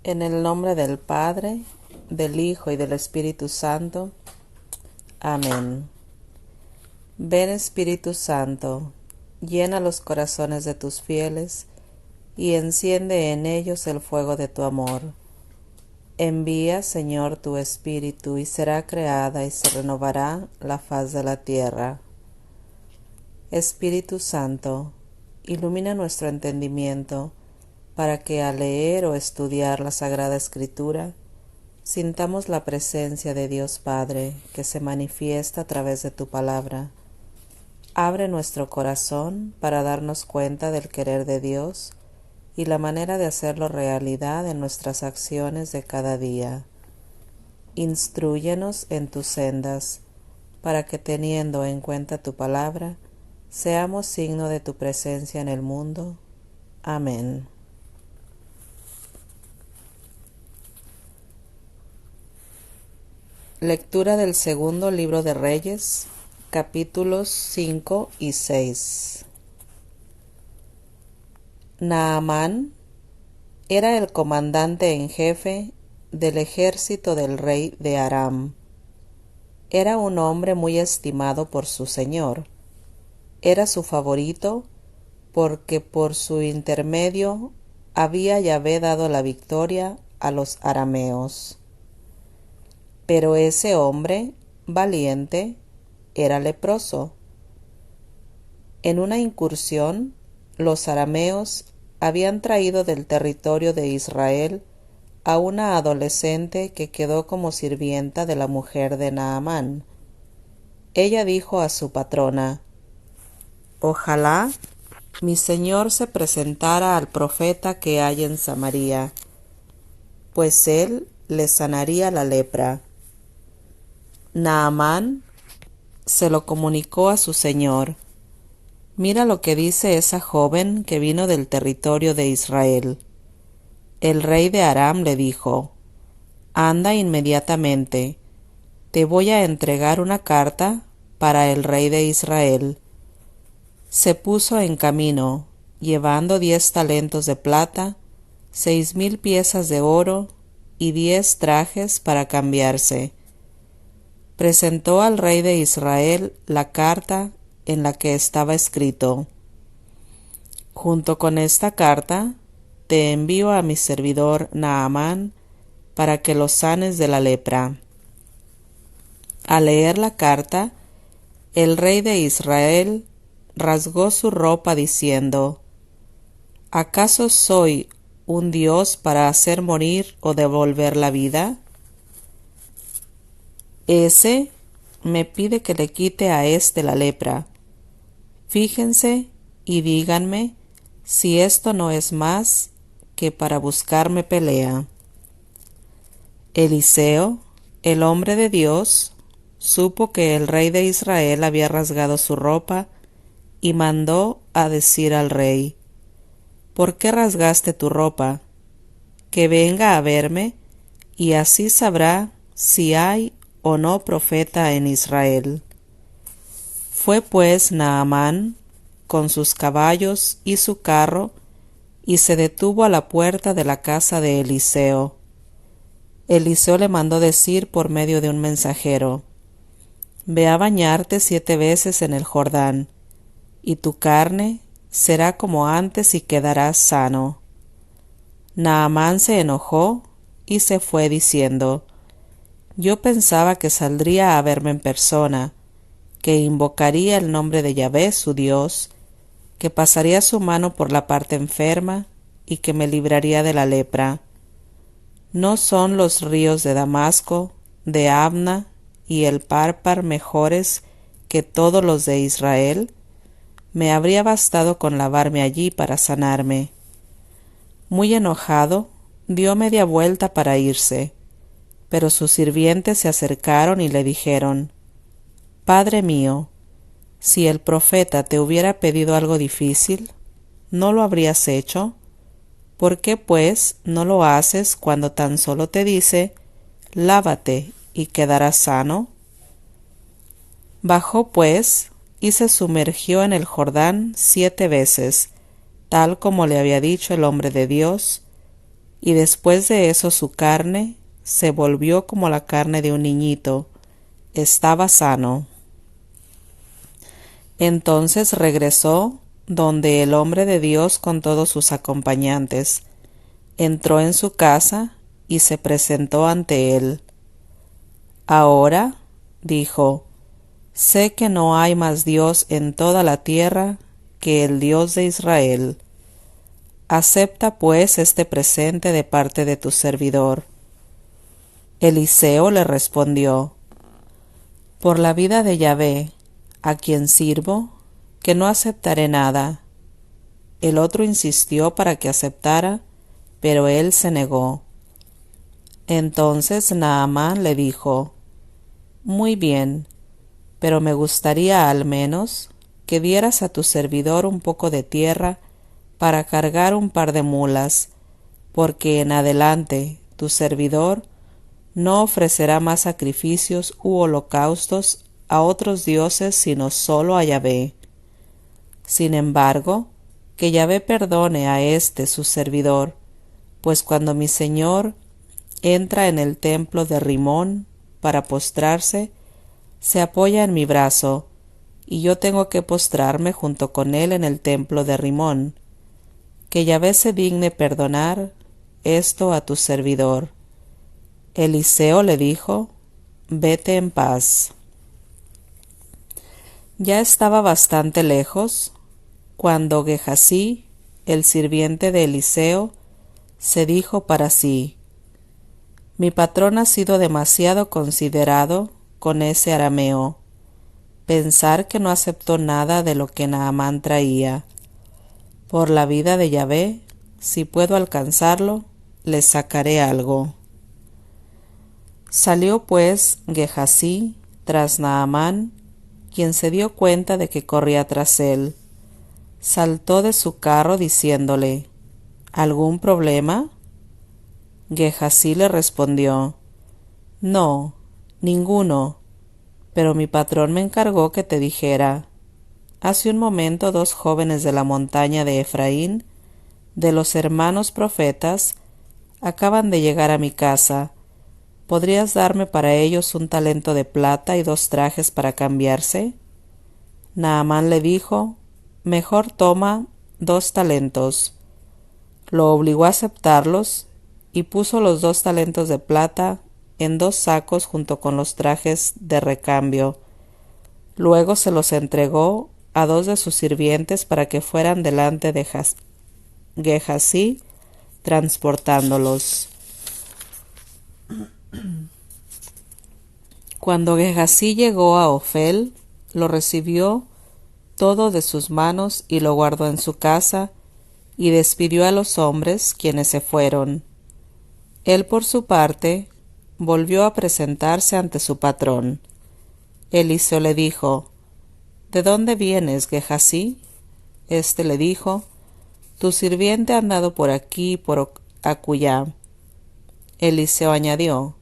En el nombre del Padre, del Hijo y del Espíritu Santo. Amén. Ven, Espíritu Santo, llena los corazones de tus fieles y enciende en ellos el fuego de tu amor. Envía, Señor, tu Espíritu y será creada y se renovará la faz de la tierra. Espíritu Santo, ilumina nuestro entendimiento para que al leer o estudiar la Sagrada Escritura sintamos la presencia de Dios Padre que se manifiesta a través de tu palabra. Abre nuestro corazón para darnos cuenta del querer de Dios y la manera de hacerlo realidad en nuestras acciones de cada día. Instrúyenos en tus sendas, para que teniendo en cuenta tu palabra, seamos signo de tu presencia en el mundo. Amén. Lectura del segundo libro de Reyes, capítulos 5 y 6. Naamán era el comandante en jefe del ejército del rey de Aram. Era un hombre muy estimado por su señor. Era su favorito porque por su intermedio había Yahvé dado la victoria a los arameos. Pero ese hombre, valiente, era leproso. En una incursión, los arameos habían traído del territorio de Israel a una adolescente que quedó como sirvienta de la mujer de Naamán. Ella dijo a su patrona: «Ojalá mi señor se presentara al profeta que hay en Samaria, pues él le sanaría la lepra». Naamán se lo comunicó a su señor. «Mira lo que dice esa joven que vino del territorio de Israel». El rey de Aram le dijo: «Anda inmediatamente, te voy a entregar una carta para el rey de Israel». Se puso en camino, llevando 10 talentos de plata, 6,000 piezas de oro y 10 trajes para cambiarse. Presentó al rey de Israel la carta en la que estaba escrito: «Junto con esta carta te envío a mi servidor Naamán para que lo sanes de la lepra». Al leer la carta, el rey de Israel rasgó su ropa diciendo: «¿Acaso soy un Dios para hacer morir o devolver la vida? Ese me pide que le quite a este la lepra. Fíjense y díganme si esto no es más que para buscarme pelea». Eliseo, el hombre de Dios, supo que el rey de Israel había rasgado su ropa y mandó a decir al rey: «¿Por qué rasgaste tu ropa? Que venga a verme y así sabrá si hay o no profeta en Israel». Fue pues Naamán con sus caballos y su carro y se detuvo a la puerta de la casa de Eliseo. Eliseo le mandó decir por medio de un mensajero: «Ve a bañarte 7 veces en el Jordán, y tu carne será como antes y quedarás sano». Naamán se enojó y se fue diciendo: «Yo pensaba que saldría a verme en persona, que invocaría el nombre de Yahvé su Dios, que pasaría su mano por la parte enferma y que me libraría de la lepra. ¿No son los ríos de Damasco, de Abna y el Párpar mejores que todos los de Israel? Me habría bastado con lavarme allí para sanarme». Muy enojado, dio media vuelta para irse, pero sus sirvientes se acercaron y le dijeron: «Padre mío, si el profeta te hubiera pedido algo difícil, ¿no lo habrías hecho? ¿Por qué, pues, no lo haces cuando tan solo te dice: lávate y quedarás sano?» Bajó, pues, y se sumergió en el Jordán 7 veces, tal como le había dicho el hombre de Dios, y después de eso su carne se volvió como la carne de un niñito, estaba sano. Entonces regresó donde el hombre de Dios con todos sus acompañantes, entró en su casa y se presentó ante él. Ahora, dijo, sé que no hay más Dios en toda la tierra que el Dios de Israel. Acepta pues este presente de parte de tu servidor. Eliseo le respondió, por la vida de Yahvé, a quien sirvo, que no aceptaré nada. El otro insistió para que aceptara, pero él se negó. Entonces Naamán le dijo, muy bien, pero me gustaría al menos que dieras a tu servidor un poco de tierra para cargar un par de mulas, porque en adelante tu servidor no ofrecerá más sacrificios u holocaustos a otros dioses sino solo a Yahvé. Sin embargo, que Yahvé perdone a este su servidor, pues cuando mi señor entra en el templo de Rimón para postrarse, se apoya en mi brazo, y yo tengo que postrarme junto con él en el templo de Rimón. Que Yahvé se digne perdonar esto a tu servidor. Eliseo le dijo, vete en paz. Ya estaba bastante lejos, cuando Gehasí, el sirviente de Eliseo, se dijo para sí, mi patrón ha sido demasiado considerado con ese arameo. Pensar que no aceptó nada de lo que Naamán traía. Por la vida de Yahvé, si puedo alcanzarlo, le sacaré algo. Salió pues Gehasí tras Naamán, quien se dio cuenta de que corría tras él. Saltó de su carro diciéndole, ¿algún problema? Gehasí le respondió, no, ninguno, pero mi patrón me encargó que te dijera, hace un momento 2 jóvenes de la montaña de Efraín, de los hermanos profetas, acaban de llegar a mi casa. ¿Podrías darme para ellos un talento de plata y 2 trajes para cambiarse? Naamán le dijo, mejor toma 2 talentos. Lo obligó a aceptarlos y puso los 2 talentos de plata en 2 sacos junto con los trajes de recambio. Luego se los entregó a 2 de sus sirvientes para que fueran delante de Gehasí transportándolos. Cuando Gehasí llegó a Ofel, lo recibió todo de sus manos y lo guardó en su casa, y despidió a los hombres, quienes se fueron. Él, por su parte, volvió a presentarse ante su patrón. Eliseo le dijo, ¿de dónde vienes, Gehasí? Este le dijo, tu sirviente ha andado por aquí y por acullá. Eliseo añadió,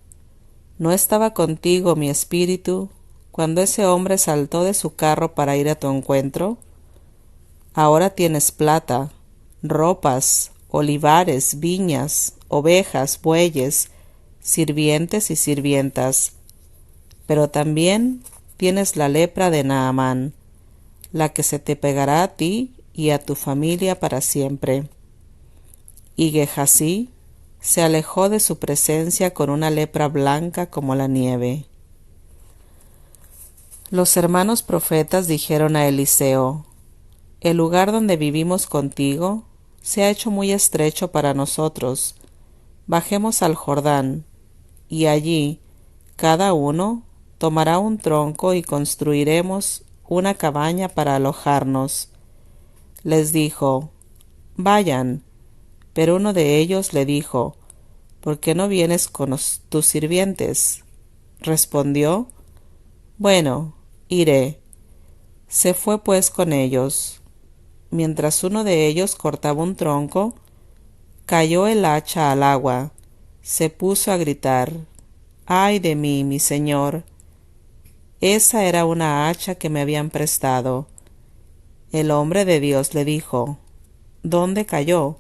¿no estaba contigo mi espíritu cuando ese hombre saltó de su carro para ir a tu encuentro? Ahora tienes plata, ropas, olivares, viñas, ovejas, bueyes, sirvientes y sirvientas, pero también tienes la lepra de Naamán, la que se te pegará a ti y a tu familia para siempre. Y Gehasí se alejó de su presencia con una lepra blanca como la nieve. Los hermanos profetas dijeron a Eliseo, el lugar donde vivimos contigo se ha hecho muy estrecho para nosotros. Bajemos al Jordán, y allí cada uno tomará un tronco y construiremos una cabaña para alojarnos. Les dijo, vayan, pero uno de ellos le dijo, ¿por qué no vienes con tus sirvientes? Respondió, bueno, iré. Se fue pues con ellos. Mientras uno de ellos cortaba un tronco, cayó el hacha al agua. Se puso a gritar, ¡ay de mí, mi señor! Esa era una hacha que me habían prestado. El hombre de Dios le dijo, ¿dónde cayó?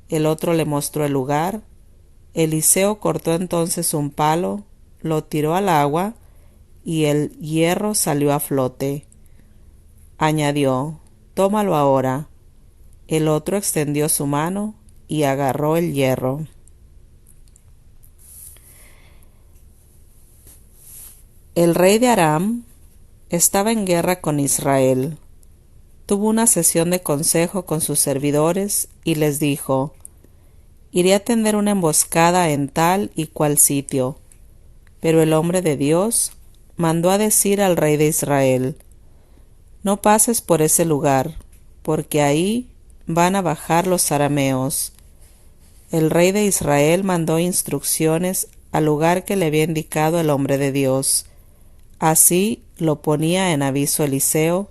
El otro le mostró el lugar Eliseo cortó entonces un palo, lo tiró al agua, y el hierro salió a flote. Añadió: «Tómalo ahora». El otro extendió su mano y agarró el hierro. El rey de Aram estaba en guerra con Israel. Tuvo una sesión de consejo con sus servidores y les dijo: «Iré a tender una emboscada en tal y cual sitio». Pero el hombre de Dios mandó a decir al rey de Israel: «No pases por ese lugar, porque ahí van a bajar los arameos». El rey de Israel mandó instrucciones al lugar que le había indicado el hombre de Dios. Así lo ponía en aviso Eliseo,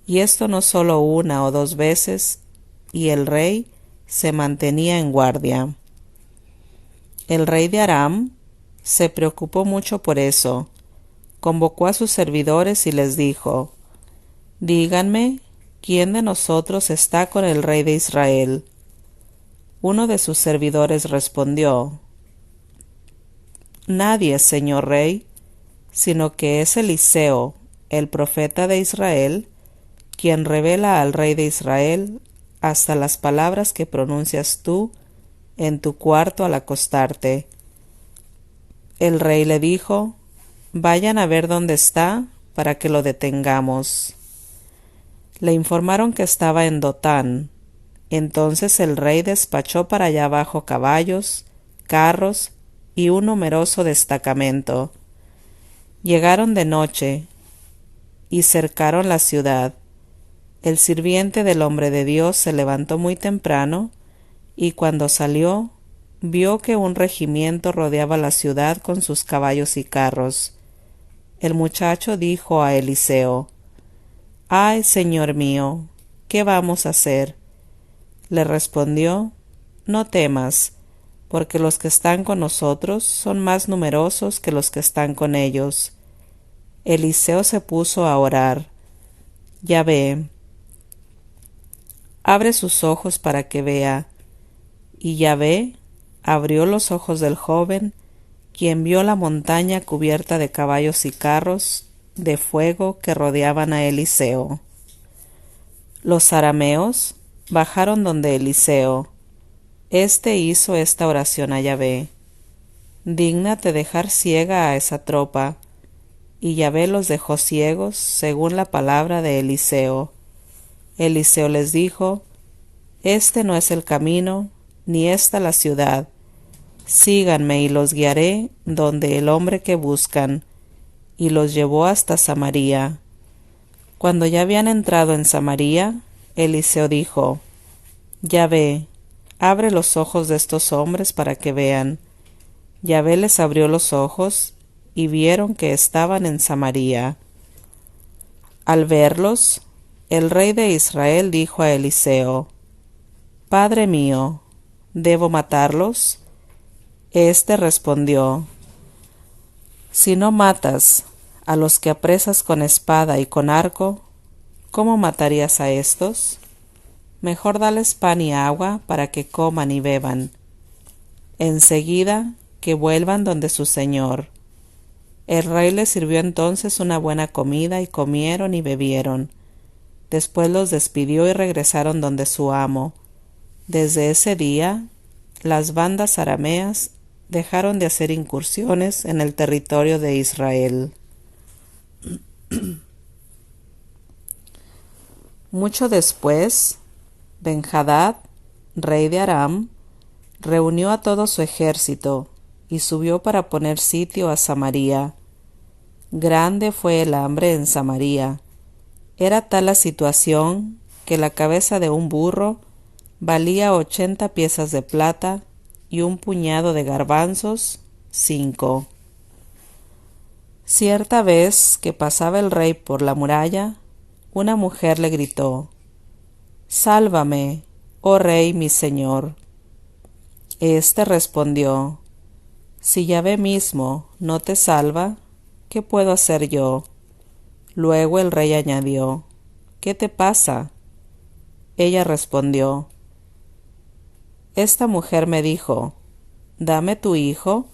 y esto no solo una o dos veces, y el rey se mantenía en guardia. El rey de Aram se preocupó mucho por eso. Convocó a sus servidores y les dijo: «Díganme, ¿quién de nosotros está con el rey de Israel?». Uno de sus servidores respondió: «Nadie, señor rey, sino que es Eliseo, el profeta de Israel, quien revela al rey de Israel hasta las palabras que pronuncias tú en tu cuarto al acostarte». El rey le dijo: «Vayan a ver dónde está para que lo detengamos». Le informaron que estaba en Dotán. Entonces el rey despachó para allá abajo caballos, carros y un numeroso destacamento. Llegaron de noche y cercaron la ciudad. El sirviente del hombre de Dios se levantó muy temprano y cuando salió, vio que un regimiento rodeaba la ciudad con sus caballos y carros. El muchacho dijo a Eliseo: «Ay, señor mío, ¿qué vamos a hacer?». Le respondió: «No temas, porque los que están con nosotros son más numerosos que los que están con ellos». Eliseo se puso a orar: «Yahvé, abre sus ojos para que vea». Y Yahvé abrió los ojos del joven, quien vio la montaña cubierta de caballos y carros de fuego que rodeaban a Eliseo. Los arameos bajaron donde Eliseo. Este hizo esta oración a Yahvé: «Dígnate dejar ciega a esa tropa». Y Yahvé los dejó ciegos según la palabra de Eliseo. Eliseo les dijo: «Este no es el camino, ni esta la ciudad. Síganme y los guiaré donde el hombre que buscan». Y los llevó hasta Samaria. Cuando ya habían entrado en Samaria, Eliseo dijo: «Yahvé, abre los ojos de estos hombres para que vean». Yahvé les abrió los ojos y vieron que estaban en Samaria. Al verlos, el rey de Israel dijo a Eliseo: «Padre mío, ¿debo matarlos?». Este respondió: «Si no matas a los que apresas con espada y con arco, ¿cómo matarías a estos? Mejor dales pan y agua para que coman y beban. Enseguida que vuelvan donde su señor». El rey les sirvió entonces una buena comida y comieron y bebieron. Después los despidió y regresaron donde su amo. Desde ese día, las bandas arameas dejaron de hacer incursiones en el territorio de Israel. Mucho después, Ben-Hadad, rey de Aram, reunió a todo su ejército y subió para poner sitio a Samaria. Grande fue el hambre en Samaria. Era tal la situación que la cabeza de un burro valía 80 piezas de plata y un puñado de garbanzos 5. Cierta vez que pasaba el rey por la muralla, una mujer le gritó: «Sálvame, oh rey mi señor». Este respondió: «Si Yahvé mismo no te salva, ¿qué puedo hacer yo?». Luego el rey añadió: «¿Qué te pasa?». Ella respondió: «Esta mujer me dijo: dame tu hijo,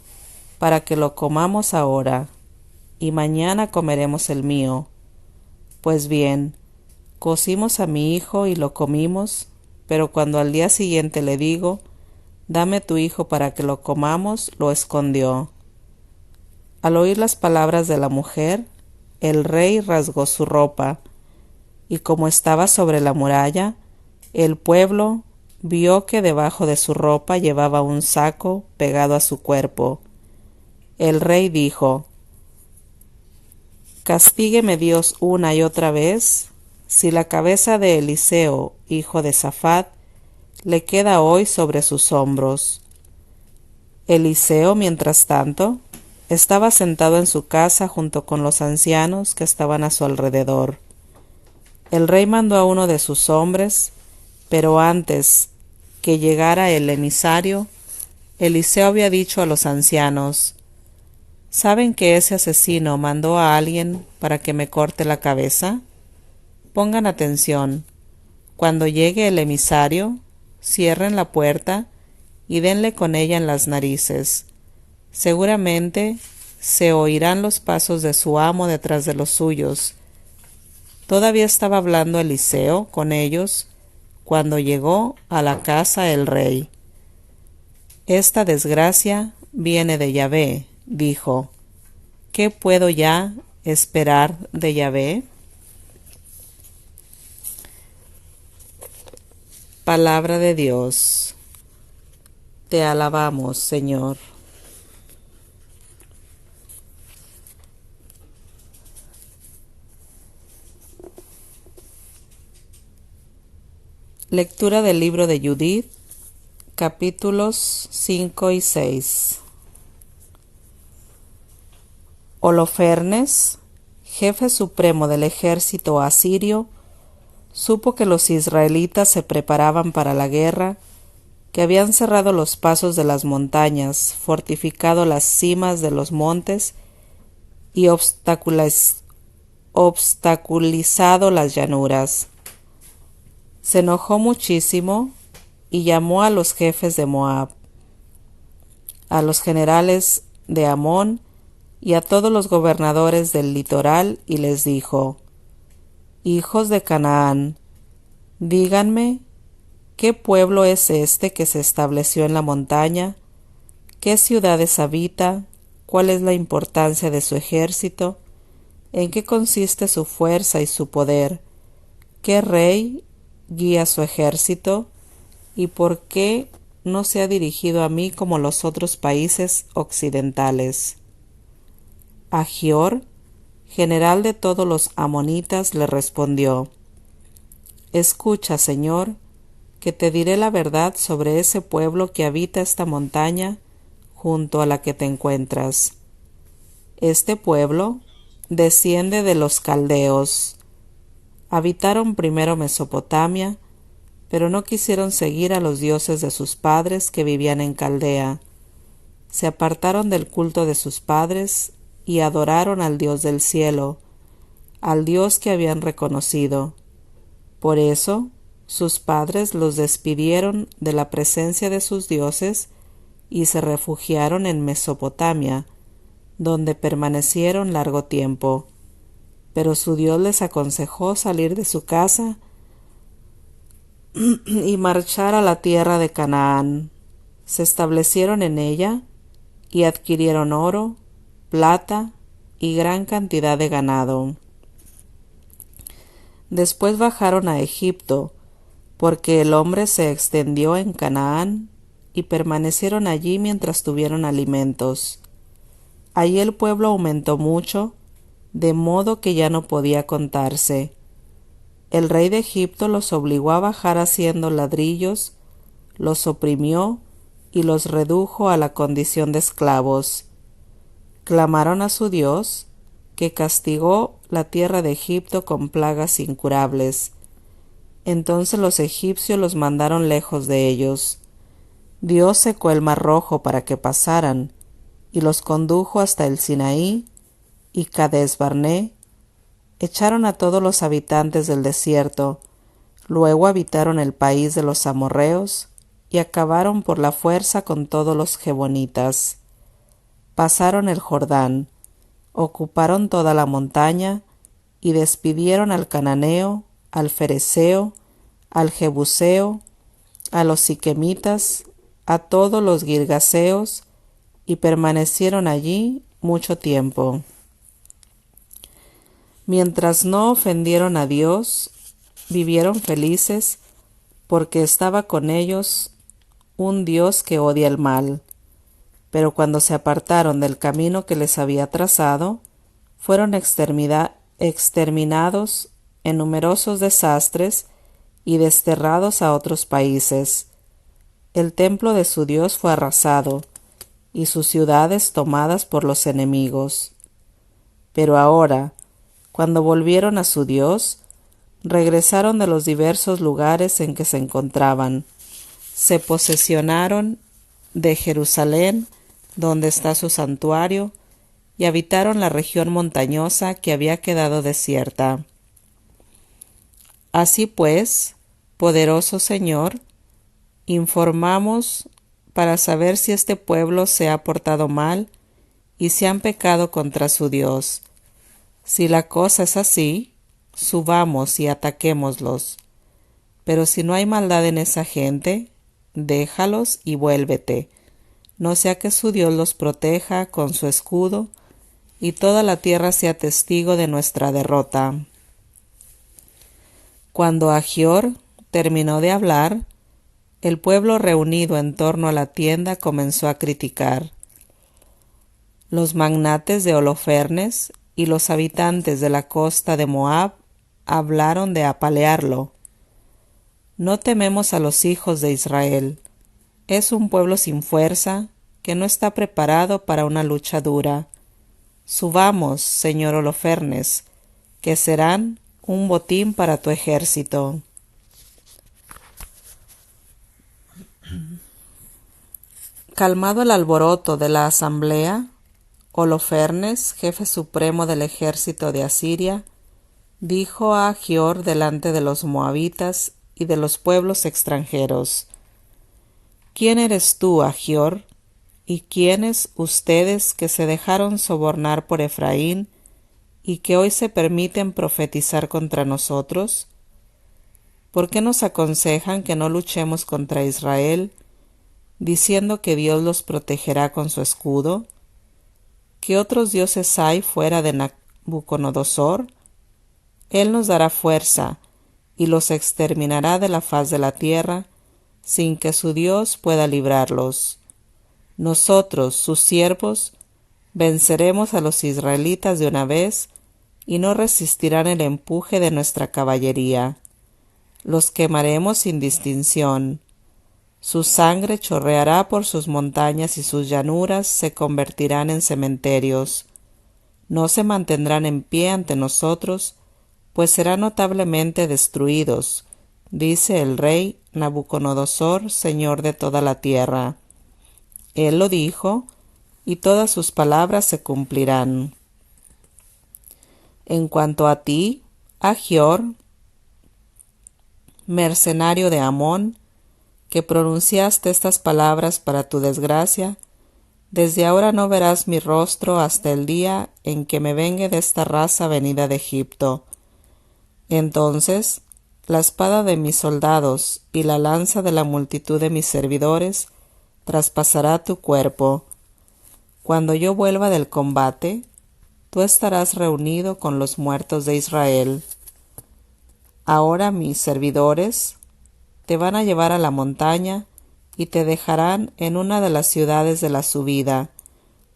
para que lo comamos ahora, y mañana comeremos el mío. Pues bien, cocimos a mi hijo y lo comimos, pero cuando al día siguiente le digo, dame tu hijo para que lo comamos, lo escondió. Al oír las palabras de la mujer, el rey rasgó su ropa, y como estaba sobre la muralla, el pueblo vio que debajo de su ropa llevaba un saco pegado a su cuerpo. El rey dijo, «Castígueme Dios una y otra vez, si la cabeza de Eliseo, hijo de Safat, le queda hoy sobre sus hombros». Eliseo, mientras tanto, estaba sentado en su casa junto con los ancianos que estaban a su alrededor. El rey mandó a uno de sus hombres, pero antes que llegara el emisario, Eliseo había dicho a los ancianos, ¿saben que ese asesino mandó a alguien para que me corte la cabeza? Pongan atención. Cuando llegue el emisario, cierren la puerta y denle con ella en las narices. Seguramente se oirán los pasos de su amo detrás de los suyos. Todavía estaba hablando Eliseo con ellos cuando llegó a la casa el rey. «Esta desgracia viene de Yahvé», dijo. «¿Qué puedo ya esperar de Yahvé?» Palabra de Dios. Te alabamos, Señor. Lectura del libro de Judith, capítulos 5 y 6. Holofernes, jefe supremo del ejército asirio, supo que los israelitas se preparaban para la guerra, que habían cerrado los pasos de las montañas, fortificado las cimas de los montes y obstaculizado las llanuras. Se enojó muchísimo y llamó a los jefes de Moab, a los generales de Amón y a todos los gobernadores del litoral y les dijo, «Hijos de Canaán, díganme, ¿qué pueblo es este que se estableció en la montaña? ¿Qué ciudades habita? ¿Cuál es la importancia de su ejército? ¿En qué consiste su fuerza y su poder? ¿Qué rey guía su ejército? ¿Y por qué no se ha dirigido a mí como los otros países occidentales?» Agior, general de todos los amonitas, le respondió, «Escucha, Señor, que te diré la verdad sobre ese pueblo que habita esta montaña junto a la que te encuentras. Este pueblo desciende de los caldeos. Habitaron primero Mesopotamia, pero no quisieron seguir a los dioses de sus padres que vivían en Caldea. Se apartaron del culto de sus padres y adoraron al Dios del cielo, al Dios que habían reconocido. Por eso, sus padres los despidieron de la presencia de sus dioses y se refugiaron en Mesopotamia, donde permanecieron largo tiempo. Pero su Dios les aconsejó salir de su casa y marchar a la tierra de Canaán. Se establecieron en ella y adquirieron oro, plata y gran cantidad de ganado. Después bajaron a Egipto, porque el hombre se extendió en Canaán, y permanecieron allí mientras tuvieron alimentos. Allí el pueblo aumentó mucho, de modo que ya no podía contarse. El rey de Egipto los obligó a bajar haciendo ladrillos, los oprimió y los redujo a la condición de esclavos. Clamaron a su Dios, que castigó la tierra de Egipto con plagas incurables. Entonces los egipcios los mandaron lejos de ellos. Dios secó el mar Rojo para que pasaran, y los condujo hasta el Sinaí y Cades Barné. Echaron a todos los habitantes del desierto, luego habitaron el país de los amorreos y acabaron por la fuerza con todos los gebonitas. Pasaron el Jordán, ocuparon toda la montaña, y despidieron al cananeo, al fereceo, al jebuseo, a los siquemitas, a todos los girgaseos, y permanecieron allí mucho tiempo. Mientras no ofendieron a Dios, vivieron felices, porque estaba con ellos un Dios que odia el mal. Pero cuando se apartaron del camino que les había trazado, fueron exterminados en numerosos desastres y desterrados a otros países. El templo de su Dios fue arrasado, y sus ciudades tomadas por los enemigos. Pero ahora, cuando volvieron a su Dios, regresaron de los diversos lugares en que se encontraban. Se posesionaron de Jerusalén, donde está su santuario, y habitaron la región montañosa que había quedado desierta. Así pues, poderoso Señor, informamos para saber si este pueblo se ha portado mal y si han pecado contra su Dios. Si la cosa es así, subamos y ataquémoslos. Pero si no hay maldad en esa gente, déjalos y vuélvete, no sea que su Dios los proteja con su escudo y toda la tierra sea testigo de nuestra derrota. Cuando Agior terminó de hablar, el pueblo reunido en torno a la tienda comenzó a criticar. Los magnates de Holofernes y los habitantes de la costa de Moab hablaron de apalearlo. No tememos a los hijos de Israel. Es un pueblo sin fuerza, que no está preparado para una lucha dura. Subamos, señor Holofernes, que serán un botín para tu ejército. Calmado el alboroto de la asamblea, Holofernes, jefe supremo del ejército de Asiria, dijo a Agior delante de los moabitas y de los pueblos extranjeros: ¿Quién eres tú, Agior? ¿Y quiénes ustedes que se dejaron sobornar por Efraín y que hoy se permiten profetizar contra nosotros? ¿Por qué nos aconsejan que no luchemos contra Israel, diciendo que Dios los protegerá con su escudo? ¿Qué otros dioses hay fuera de Nabucodonosor? Él nos dará fuerza y los exterminará de la faz de la tierra, sin que su Dios pueda librarlos. Nosotros, sus siervos, venceremos a los israelitas de una vez y no resistirán el empuje de nuestra caballería. Los quemaremos sin distinción. Su sangre chorreará por sus montañas y sus llanuras se convertirán en cementerios. No se mantendrán en pie ante nosotros, pues serán notablemente destruidos, dice el rey Nabucodonosor, señor de toda la tierra. Él lo dijo, y todas sus palabras se cumplirán. En cuanto a ti, Agior, mercenario de Amón, que pronunciaste estas palabras para tu desgracia, desde ahora no verás mi rostro hasta el día en que me vengue de esta raza venida de Egipto. Entonces, la espada de mis soldados y la lanza de la multitud de mis servidores traspasará tu cuerpo. Cuando yo vuelva del combate, tú estarás reunido con los muertos de Israel. Ahora mis servidores te van a llevar a la montaña y te dejarán en una de las ciudades de la subida,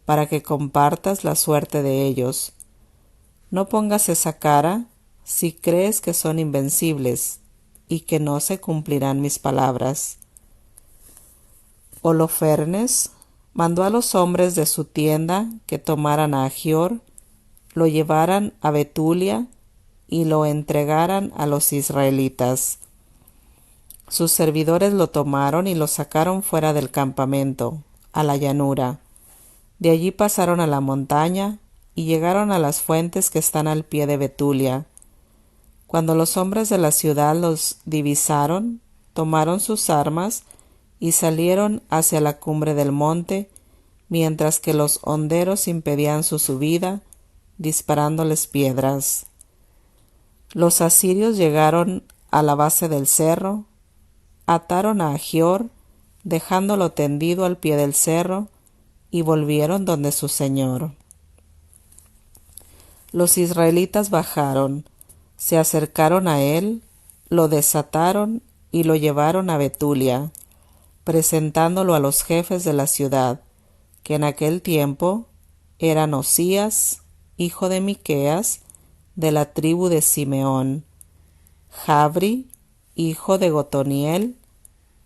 para que compartas la suerte de ellos. No pongas esa cara si crees que son invencibles y que no se cumplirán mis palabras. Holofernes mandó a los hombres de su tienda que tomaran a Agior, lo llevaran a Betulia y lo entregaran a los israelitas. Sus servidores lo tomaron y lo sacaron fuera del campamento, a la llanura. De allí pasaron a la montaña y llegaron a las fuentes que están al pie de Betulia. Cuando los hombres de la ciudad los divisaron, tomaron sus armas y salieron hacia la cumbre del monte, mientras que los honderos impedían su subida, disparándoles piedras. Los asirios llegaron a la base del cerro, ataron a Agior, dejándolo tendido al pie del cerro, y volvieron donde su señor. Los israelitas bajaron, se acercaron a él, lo desataron y lo llevaron a Betulia, presentándolo a los jefes de la ciudad, que en aquel tiempo eran Osías, hijo de Miqueas, de la tribu de Simeón, Jabri, hijo de Gotoniel,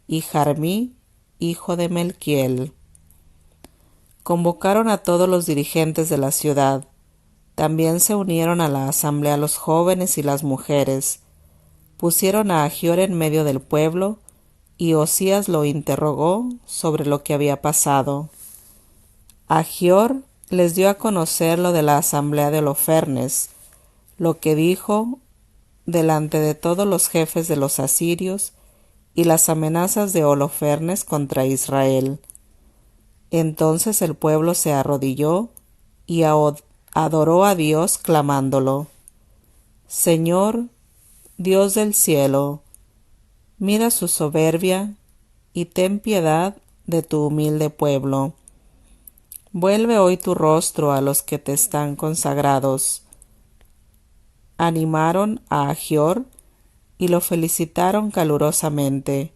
y Jarmí, hijo de Melquiel. Convocaron a todos los dirigentes de la ciudad. También se unieron a la asamblea los jóvenes y las mujeres. Pusieron a Agior en medio del pueblo, y Osías lo interrogó sobre lo que había pasado. Agior les dio a conocer lo de la asamblea de Holofernes, lo que dijo delante de todos los jefes de los asirios y las amenazas de Holofernes contra Israel. Entonces el pueblo se arrodilló y adoró a Dios clamándolo: Señor, Dios del cielo, mira su soberbia y ten piedad de tu humilde pueblo. Vuelve hoy tu rostro a los que te están consagrados. Animaron a Agior y lo felicitaron calurosamente.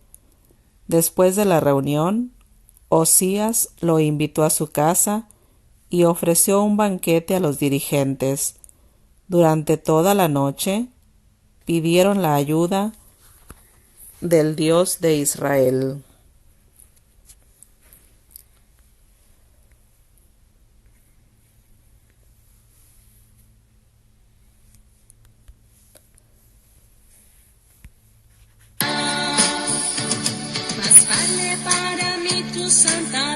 Después de la reunión, Osías lo invitó a su casa y ofreció un banquete a los dirigentes. Durante toda la noche pidieron la ayuda del Dios de Israel. Más vale para mí tu santa